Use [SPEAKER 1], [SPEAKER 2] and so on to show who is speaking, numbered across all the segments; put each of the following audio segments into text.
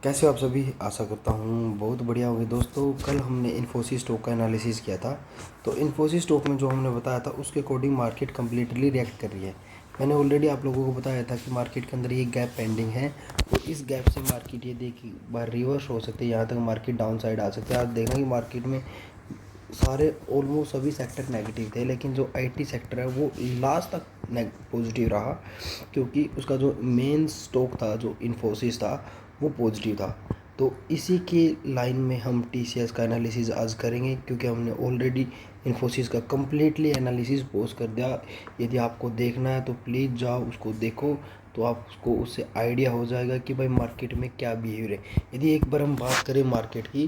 [SPEAKER 1] कैसे हो आप सभी। आशा करता हूँ बहुत बढ़िया होंगे। दोस्तों, कल हमने इन्फोसिस स्टॉक का एनालिसिस किया था। तो इन्फोसिस स्टॉक में जो हमने बताया था उसके अकॉर्डिंग मार्केट कम्प्लीटली रिएक्ट कर रही है। मैंने ऑलरेडी आप लोगों को बताया था कि मार्केट के अंदर ये गैप पेंडिंग है और इस गैप से मार्केट ये देखिए बार रिवर्स हो सकती है, यहाँ तक मार्केट डाउन साइड आ सकता है। आज देखना कि मार्केट में सारे ऑलमोस्ट सभी सेक्टर नेगेटिव थे, लेकिन जो आईटी सेक्टर है वो लास्ट तक पॉजिटिव रहा, क्योंकि उसका जो मेन स्टॉक था जो इन्फोसिस था वो पॉजिटिव था। तो इसी के लाइन में हम टीसीएस का एनालिसिस आज करेंगे, क्योंकि हमने ऑलरेडी इन्फोसिस का कम्प्लीटली एनालिसिस पोस्ट कर दिया। यदि आपको देखना है तो प्लीज़ जाओ उसको देखो, तो आपको उससे आइडिया हो जाएगा कि भाई मार्केट में क्या बिहेवियर है। यदि एक बार हम बात करें मार्केट की,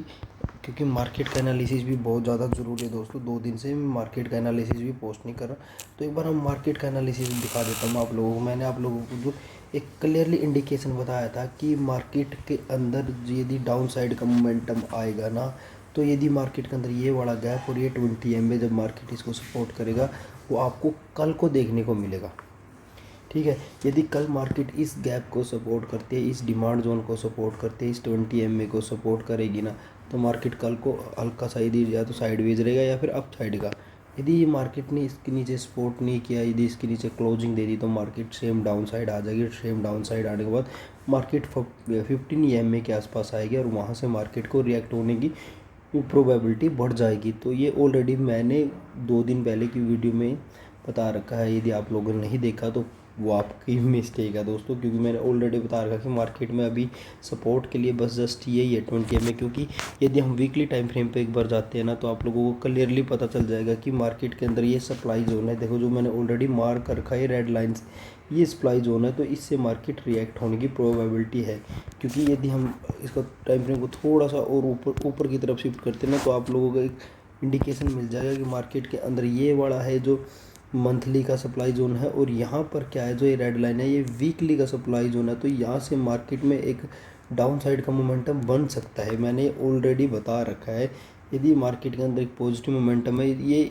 [SPEAKER 1] क्योंकि मार्केट का एनालिसिस भी बहुत ज़्यादा ज़रूरी है दोस्तों। 2 दिन से मैं मार्केट का एनालिसिस भी पोस्ट नहीं कर रहा, तो एक बार हम मार्केट का एनालिसिस दिखा देता हूँ आप लोगों को। मैंने आप लोगों को जो एक क्लियरली इंडिकेशन बताया था कि मार्केट के अंदर यदि डाउन साइड का मोमेंटम आएगा ना, तो यदि मार्केट के अंदर ये वाला गैप और ये 20 में जब मार्केट इसको सपोर्ट करेगा, वो आपको कल को देखने को मिलेगा। ठीक है, यदि कल मार्केट इस गैप को सपोर्ट करती है, इस डिमांड जोन को सपोर्ट करती है, इस 20 को सपोर्ट करेगी ना, तो मार्केट कल को हल्का सा यदि या तो साइडवेज रहेगा या फिर अप साइड का। यदि ये मार्केट ने इसके नीचे सपोर्ट नहीं किया, यदि इसके नीचे क्लोजिंग दे दी, तो मार्केट सेम डाउन साइड आ जाएगी। सेम डाउन साइड आने के बाद मार्केट 15 के आसपास आएगी और वहाँ से मार्केट को रिएक्ट होने की प्रोबेबिलिटी बढ़ जाएगी। तो ये ऑलरेडी मैंने 2 दिन पहले की वीडियो में बता रखा है। यदि आप लोगों ने नहीं देखा तो वो आपकी मिस्टेक है दोस्तों, क्योंकि मैंने ऑलरेडी बता रखा कि मार्केट में अभी सपोर्ट के लिए बस जस्ट यही है 20 क्योंकि यदि हम वीकली टाइम फ्रेम पे एक बार जाते हैं ना, तो आप लोगों को क्लियरली पता चल जाएगा कि मार्केट के अंदर ये सप्लाई जोन है। देखो, जो मैंने ऑलरेडी मार्क कर रखा है रेड लाइन से, ये सप्लाई जोन है, तो इससे मार्केट रिएक्ट होने की प्रोबेबिलिटी है। क्योंकि यदि हम इसका टाइम फ्रेम को थोड़ा सा और ऊपर ऊपर की तरफ शिफ्ट करते हैं ना, तो आप लोगों को एक इंडिकेशन मिल जाएगा कि मार्केट के अंदर ये वाला है जो मंथली का सप्लाई जोन है, और यहाँ पर क्या है जो ये रेड लाइन है ये वीकली का सप्लाई जोन है। तो यहाँ से मार्केट में एक डाउन साइड का मोमेंटम बन सकता है, मैंने ऑलरेडी बता रखा है। यदि मार्केट के अंदर एक पॉजिटिव मोमेंटम है, ये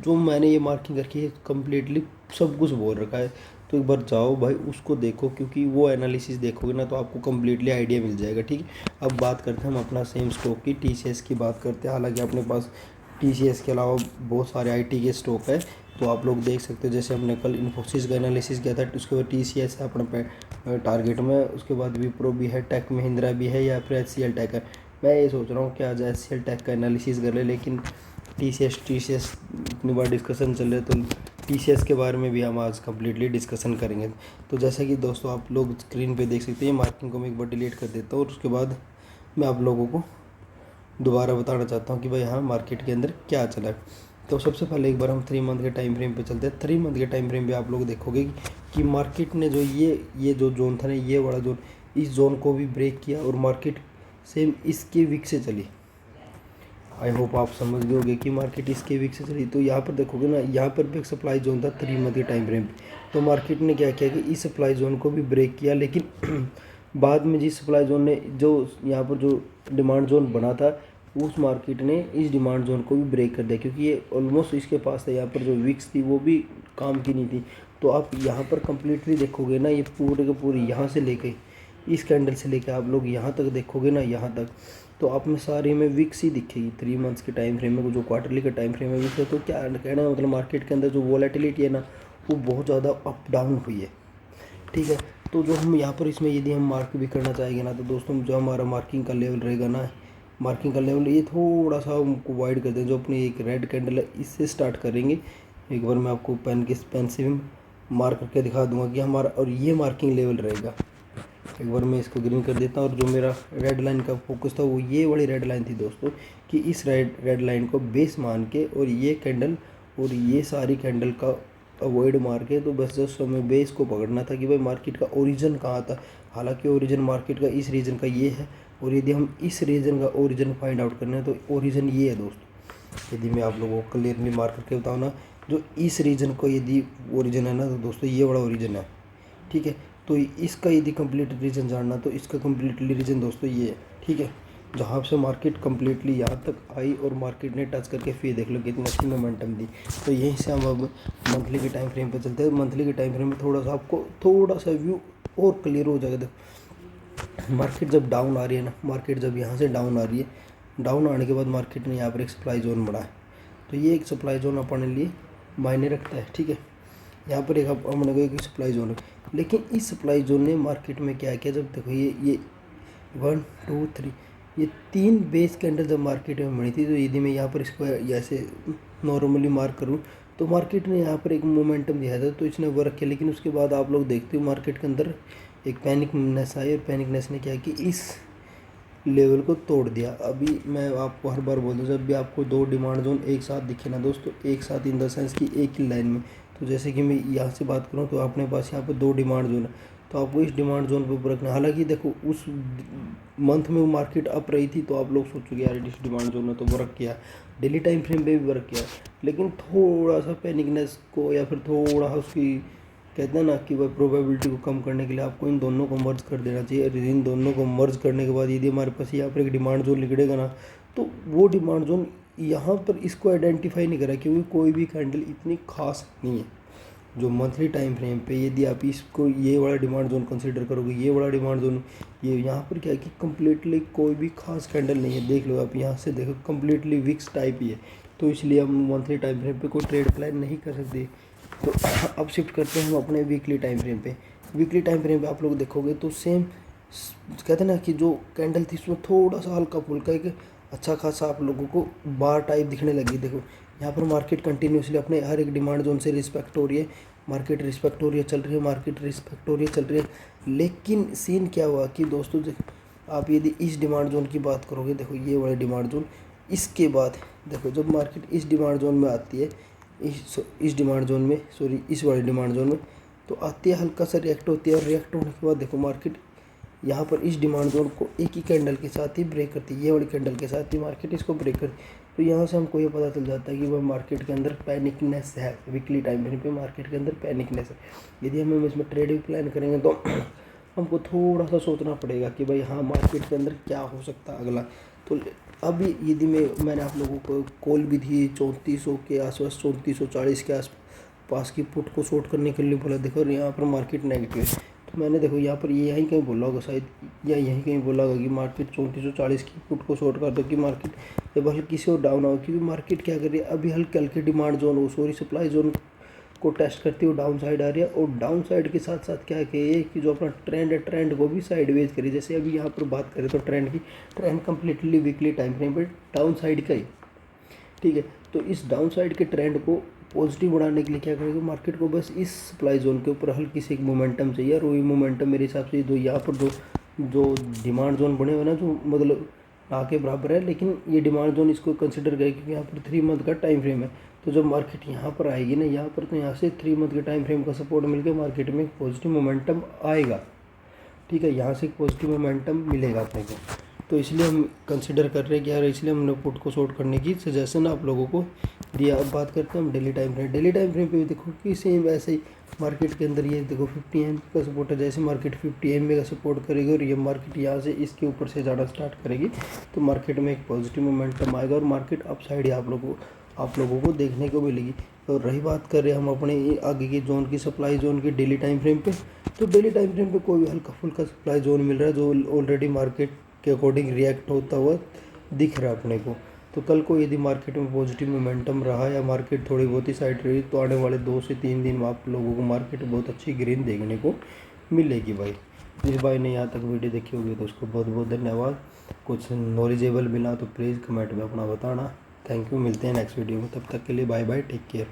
[SPEAKER 1] जो मैंने ये मार्किंग करके है कम्प्लीटली सब कुछ बोल रखा है। तो एक बार जाओ भाई उसको देखो, क्योंकि वो एनालिसिस देखोगे ना तो आपको कम्प्लीटली आइडिया मिल जाएगा। ठीक है, अब बात करते हैं हम अपना सेम स्टॉक की, टीसीएस की बात करते हैं। हालांकि अपने पास टीसीएस के अलावा बहुत सारे आईटी के स्टॉक है, तो आप लोग देख सकते हो। जैसे हमने कल इन्फोसिस का एनालिसिस किया था, उसके बाद टीसीएस है अपने टारगेट में, उसके बाद विप्रो भी है, टेक महिंद्रा भी है, या फिर एचसीएल टेक है। मैं ये सोच रहा हूँ कि आज एचसीएल टेक का एनालिसिस कर ले, लेकिन टीसीएस इतनी बार डिस्कशन चल रहा है, तो टीसीएस के बारे में भी हम आज कम्प्लीटली डिस्कशन करेंगे। तो जैसा कि दोस्तों आप लोग स्क्रीन पे देख सकते हैं, मार्किंग को मैं एक बार डिलीट कर देता हूँ और उसके बाद मैं आप लोगों को दोबारा बताना चाहता हूँ कि भाई हाँ मार्केट के अंदर क्या चला है। तो सबसे पहले एक बार हम 3 मंथ के टाइम फ्रेम पे चलते हैं। 3 मंथ के टाइम फ्रेम पे आप लोग देखोगे कि मार्केट ने जो ये जो जोन था ना, ये बड़ा जोन, इस जोन को भी ब्रेक किया और मार्केट सेम इसके वीक से चली। आई होप आप समझ गए होंगे कि मार्केट इसके वीक से चली। तो यहाँ पर देखोगे ना, यहाँ पर भी एक सप्लाई जोन था 3 मंथ के टाइम फ्रेम पे। तो मार्केट ने क्या किया कि इस सप्लाई जोन को भी ब्रेक किया, लेकिन बाद में जिस सप्लाई जोन ने जो यहाँ पर जो डिमांड जोन बना था, उस मार्केट ने इस डिमांड जोन को भी ब्रेक कर दिया, क्योंकि ये ऑलमोस्ट इसके पास था। यहाँ पर जो वीक्स थी वो भी काम की नहीं थी। तो आप यहाँ पर कंप्लीटली देखोगे ना, ये पूरे के पूरे यहाँ से लेके इस कैंडल से लेकर आप लोग यहाँ तक देखोगे ना, यहाँ तक, तो आप में सारी में विक्स ही दिखेगी। 3 मंथ्स के टाइम फ्रेम में जो क्वार्टरली का टाइम फ्रेम है विक्स है। तो क्या कहना है, मतलब मार्केट के अंदर जो वॉलेटिलिटी है ना, वो बहुत ज़्यादा अप डाउन हुई है। ठीक है, तो जो हम यहाँ पर इसमें यदि हम मार्क भी करना चाहेंगे ना, तो दोस्तों जो हमारा मार्किंग का लेवल रहेगा ना, मार्किंग का लेवल ये थोड़ा सा हमको वाइड कर दें। जो अपनी एक रेड कैंडल है इससे स्टार्ट करेंगे। एक बार मैं आपको पेन से भी मार्क करके दिखा दूंगा कि हमारा, और ये मार्किंग लेवल रहेगा। एक बार मैं इसको ग्रीन कर देता हूँ। और जो मेरा रेड लाइन का फोकस था वो ये वाली रेड लाइन थी दोस्तों, कि इस रेड लाइन को बेस मान के और ये कैंडल और ये सारी कैंडल का अवॉइड मार के, तो बस जस्ट हमें बेस को पकड़ना था कि भाई मार्केट का ओरिजिन कहाँ था। हालांकि ओरिजिन मार्केट का इस रीजन का ये है, और यदि हम इस रीजन का ओरिजिन फाइंड आउट करना है तो ओरिजिन ये है दोस्तों। यदि मैं आप लोगों को क्लियरली मार्क करके बताऊँ ना, जो इस रीजन को यदि ओरिजिन है ना, तो दोस्तों ये बड़ा ओरिजिन है। ठीक है, तो इसका यदि कंप्लीट रीजन जानना, तो इसका कंप्लीटली रीजन दोस्तों ये है। ठीक है, जहाँ से मार्केट कंप्लीटली यहाँ तक आई और मार्केट ने टच करके फिर देख लो कितनी अच्छी मोमेंटम दी। तो यहीं से हम अब मंथली के टाइम फ्रेम पे चलते हैं। मंथली के टाइम फ्रेम में थोड़ा सा आपको थोड़ा सा व्यू और क्लियर हो जाएगा। मार्केट जब डाउन आ रही है ना, मार्केट जब यहाँ से डाउन आ रही है, डाउन आने के बाद मार्केट ने यहाँ पर एक सप्लाई जोन बढ़ा है, तो ये एक सप्लाई जोन अपने लिए मायने रखता है। ठीक है, यहाँ पर एक हमने को एक सप्लाई जोन है, लेकिन इस सप्लाई जोन ने मार्केट में क्या किया, जब देखो ये 1 2 3 ये 3 बेस कैंडल जब मार्केट में बनी थी, तो यदि मैं यहाँ पर इसको ऐसे नॉर्मली मार्क करूँ तो मार्केट ने यहाँ पर एक मोमेंटम दिया था, तो इसने वर्क किया। लेकिन उसके बाद आप लोग देखते हो मार्केट के अंदर एक पैनिकनेस आई, और पैनिकनेस ने क्या कि इस लेवल को तोड़ दिया। अभी मैं आपको हर बार बोल दूँ, जब भी आपको दो डिमांड जोन एक साथ दिखे ना दोस्तों, एक साथ इन द सेंस कि एक ही लाइन में, तो जैसे कि मैं यहाँ से बात करूँ तो अपने पास यहाँ पर दो डिमांड जोन है, तो आपको इस डिमांड जोन पर रखना। हालांकि देखो उस मंथ में वो मार्केट अप रही थी, तो आप लोग सोचोगे यार इस डिमांड जोन में तो वर्क किया, डेली टाइम फ्रेम पे भी वर्क किया, लेकिन थोड़ा सा पैनिकनेस को या फिर थोड़ा उसकी कहते हैं ना कि वह प्रोबेबिलिटी को कम करने के लिए आपको इन दोनों को मर्ज कर देना चाहिए। और इन दोनों को मर्ज करने के बाद यदि हमारे पास यहाँ पर एक डिमांड जोन निकलेगा ना, तो वो डिमांड जोन यहाँ पर इसको आइडेंटिफाई नहीं करा, क्योंकि कोई भी कैंडल इतनी खास नहीं है जो मंथली टाइम फ्रेम पे। यदि आप इसको ये वाला डिमांड जोन कंसीडर करोगे, ये वाला डिमांड जोन, ये यहाँ पर क्या है कि कम्प्लीटली कोई भी खास कैंडल नहीं है। देख लो आप यहाँ से देखो, कम्प्लीटली विक्स टाइप ही है, तो इसलिए हम मंथली टाइम फ्रेम पे कोई ट्रेड प्लान नहीं कर सकते। तो अब शिफ्ट करते हैं हम अपने वीकली टाइम फ्रेम पे। वीकली टाइम फ्रेम पे आप लोग देखोगे तो सेम कहते हैं ना कि जो कैंडल थी उसमें थोड़ा सा हल्का फुल्का एक अच्छा खासा आप लोगों को बार टाइप दिखने लगी। देखो यहाँ पर मार्केट कंटिन्यूसली अपने हर एक डिमांड जोन से रिस्पेक्ट हो रही है, मार्केट रिस्पेक्ट हो रही है, चल रही है, मार्केट रिस्पेक्ट हो रही है, चल रही है। लेकिन सीन क्या हुआ कि दोस्तों, आप यदि इस डिमांड जोन की बात करोगे, देखो ये वाली डिमांड जोन, इसके बाद देखो जब मार्केट इस डिमांड जोन में आती है, इस डिमांड जोन में, सॉरी इस वाली डिमांड जोन में, तो आती है, हल्का सा रिएक्ट होती है, और रिएक्ट होने के बाद देखो मार्केट यहाँ पर इस डिमांड जोन को एक ही कैंडल के साथ ही ब्रेक करती है, ये वाली कैंडल के साथ ही मार्केट इसको ब्रेक करती है। तो यहाँ से हमको ये पता चल जाता है कि वह मार्केट के अंदर पैनिकनेस है, वीकली टाइम फ्रेम पे मार्केट के अंदर पैनिकनेस है। यदि हम इसमें ट्रेडिंग प्लान करेंगे तो हमको थोड़ा सा सोचना पड़ेगा कि भाई हाँ मार्केट के अंदर क्या हो सकता है अगला। तो अभी यदि मैंने आप लोगों को कॉल भी दी 3400 के आसपास, 3440 के आसपास की पुट को शॉर्ट करने के लिए बोला, देखो यहाँ पर मार्केट नेगेटिव है, तो मैंने देखो यहाँ पर ये यहीं कहीं बोला होगा शायद, या यहीं कहीं बोला होगा कि मार्केट 3440 की पुट को शॉर्ट कर दो कि मार्केट जब हल्की से डाउन हो, क्योंकि मार्केट क्या कर रही है अभी हल्के हल्के demand zone, sorry supply zone को टेस्ट करती हुई डाउन साइड आ रही है। और डाउन साइड के साथ साथ क्या है कि जो अपना ट्रेंड है, ट्रेंड को भी साइडवेज करी। जैसे अभी यहाँ पर बात करें तो ट्रेंड की, trend completely weekly time frame पर डाउन साइड का ही, ठीक है। तो इस डाउन साइड के ट्रेंड को पॉजिटिव बढ़ाने के लिए क्या करेगा मार्केट को, बस इस सप्लाई जोन के ऊपर हल्की सी एक मोमेंटम चाहिए। और वही मोमेंटम मेरे हिसाब से जो यहाँ पर जो डिमांड जोन बने हुए ना, जो मतलब ना के बराबर है, लेकिन ये डिमांड जोन इसको कंसिडर करें क्योंकि यहाँ पर 3 मंथ का टाइम फ्रेम है। तो जब मार्केट यहाँ पर आएगी ना, यहाँ पर, तो यहाँ से 3 मंथ के टाइम फ्रेम का सपोर्ट मिलकर मार्केट में पॉजिटिव मोमेंटम आएगा, ठीक है। यहाँ से एक पॉजिटिव मोमेंटम मिलेगा अपने को, तो इसलिए हम कंसिडर कर रहे हैं कि यार, इसलिए हमने पुट को शॉर्ट करने की सजेशन आप लोगों को दिया। अब बात करते हैं हम daily time frame. Daily time frame पे भी देखो कि सेम ऐसे ही मार्केट के अंदर ये देखो 50 एम का सपोर्ट है। जैसे मार्केट 50 एम का सपोर्ट करेगी और ये मार्केट यहाँ से इसके ऊपर से जाना स्टार्ट करेगी, तो मार्केट में एक पॉजिटिव मोमेंटम आएगा और मार्केट अप साइड आप लोगों को देखने को मिलेगी। तो रही बात कर रहे हैं हम अपने आगे की जोन की, सप्लाई जोन की, डेली टाइम फ्रेम पे, तो डेली टाइम फ्रेम पे कोई भी हल्का फुल्का सप्लाई जोन मिल रहा है जो ऑलरेडी मार्केट के अकॉर्डिंग रिएक्ट होता हुआ दिख रहा है अपने को। तो कल को यदि मार्केट में पॉजिटिव मोमेंटम रहा या मार्केट थोड़ी बहुत ही साइड रही, तो आने वाले 2 से 3 दिन में आप लोगों को मार्केट बहुत अच्छी ग्रीन देखने को मिलेगी भाई। जिस भाई ने यहाँ तक वीडियो देखी होगी तो उसको बहुत बहुत धन्यवाद। कुछ नॉलेजेबल मिला तो प्लीज़ कमेंट में अपना बताना। थैंक यू, मिलते हैं नेक्स्ट वीडियो में, तब तक के लिए बाय बाय, टेक केयर।